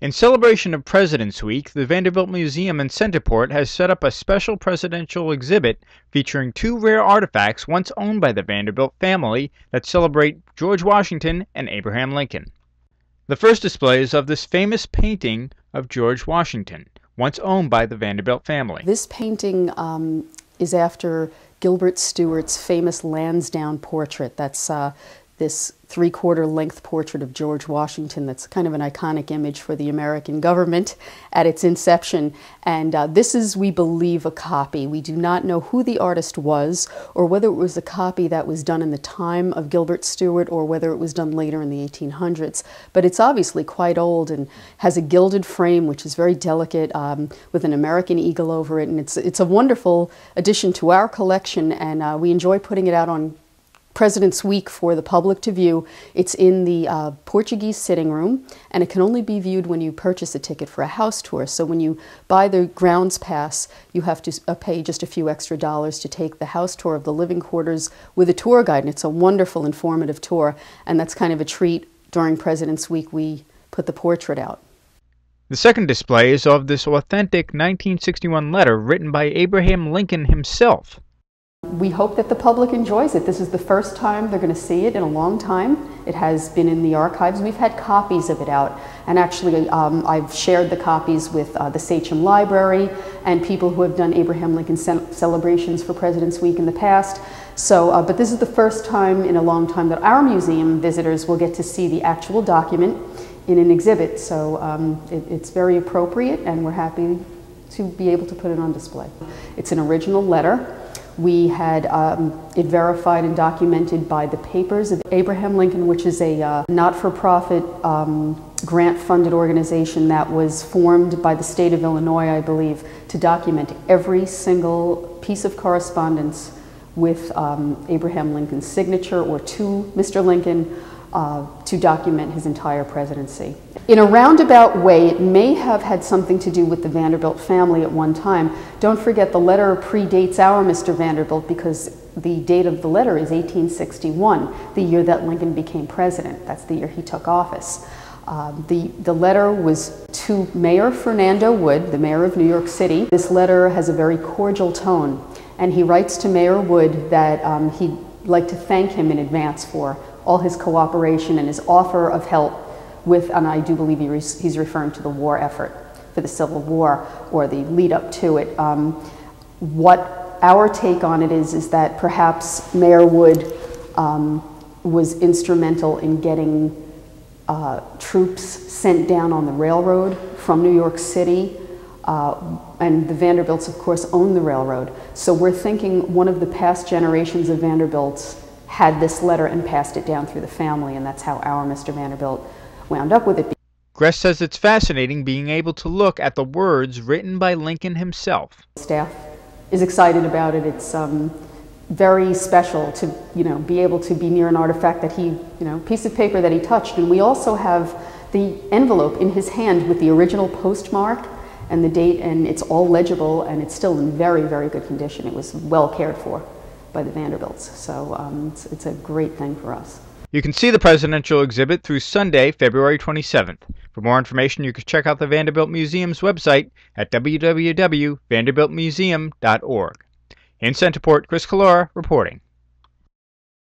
In celebration of President's Week, the Vanderbilt Museum in Centerport has set up a special presidential exhibit featuring two rare artifacts once owned by the Vanderbilt family that celebrate George Washington and Abraham Lincoln. The first display is of this famous painting of George Washington, once owned by the Vanderbilt family. This painting is after Gilbert Stuart's famous Lansdowne portrait. That's this three-quarter length portrait of George Washington that's kind of an iconic image for the American government at its inception. And this is, we believe, a copy. We do not know who the artist was or whether it was a copy that was done in the time of Gilbert Stuart or whether it was done later in the 1800s. But it's obviously quite old and has a gilded frame, which is very delicate, with an American eagle over it. And it's a wonderful addition to our collection, and we enjoy putting it out on President's Week for the public to view. It's in the Portuguese sitting room, and it can only be viewed when you purchase a ticket for a house tour. So when you buy the grounds pass, you have to pay just a few extra dollars to take the house tour of the living quarters with a tour guide. And it's a wonderful, informative tour, and that's kind of a treat. During President's Week, we put the portrait out. The second display is of this authentic 1961 letter written by Abraham Lincoln himself. We hope that the public enjoys it. This is the first time they're going to see it in a long time. It has been in the archives. We've had copies of it out, and actually I've shared the copies with the Sachem Library and people who have done Abraham Lincoln celebrations for President's Week in the past. So, but this is the first time in a long time that our museum visitors will get to see the actual document in an exhibit. So it's very appropriate, and we're happy to be able to put it on display. It's an original letter. We had it verified and documented by the Papers of Abraham Lincoln, which is a not-for-profit grant-funded organization that was formed by the state of Illinois, I believe, to document every single piece of correspondence with Abraham Lincoln's signature or to Mr. Lincoln to document his entire presidency. In a roundabout way, it may have had something to do with the Vanderbilt family at one time. Don't forget, the letter predates our Mr. Vanderbilt because the date of the letter is 1861, the year that Lincoln became president. That's the year he took office. The letter was to Mayor Fernando Wood, the mayor of New York City. This letter has a very cordial tone, and he writes to Mayor Wood that he'd like to thank him in advance for all his cooperation and his offer of help with, and I do believe he's referring to the war effort for the Civil War or the lead up to it. What our take on it is that perhaps Mayor Wood was instrumental in getting troops sent down on the railroad from New York City, and the Vanderbilts, of course, own the railroad. So we're thinking one of the past generations of Vanderbilts had this letter and passed it down through the family, and that's how our Mr. Vanderbilt wound up with it. Gress says it's fascinating being able to look at the words written by Lincoln himself. Staff is excited about it. It's very special to be able to be near an artifact that he, piece of paper that he touched. And we also have the envelope in his hand with the original postmark and the date, and it's all legible, and it's still in very, very good condition. It was well cared for by the Vanderbilts, so it's a great thing for us. You can see the presidential exhibit through Sunday, February 27th. For more information, you can check out the Vanderbilt Museum's website at www.vanderbiltmuseum.org. In Centerport, Collora reporting.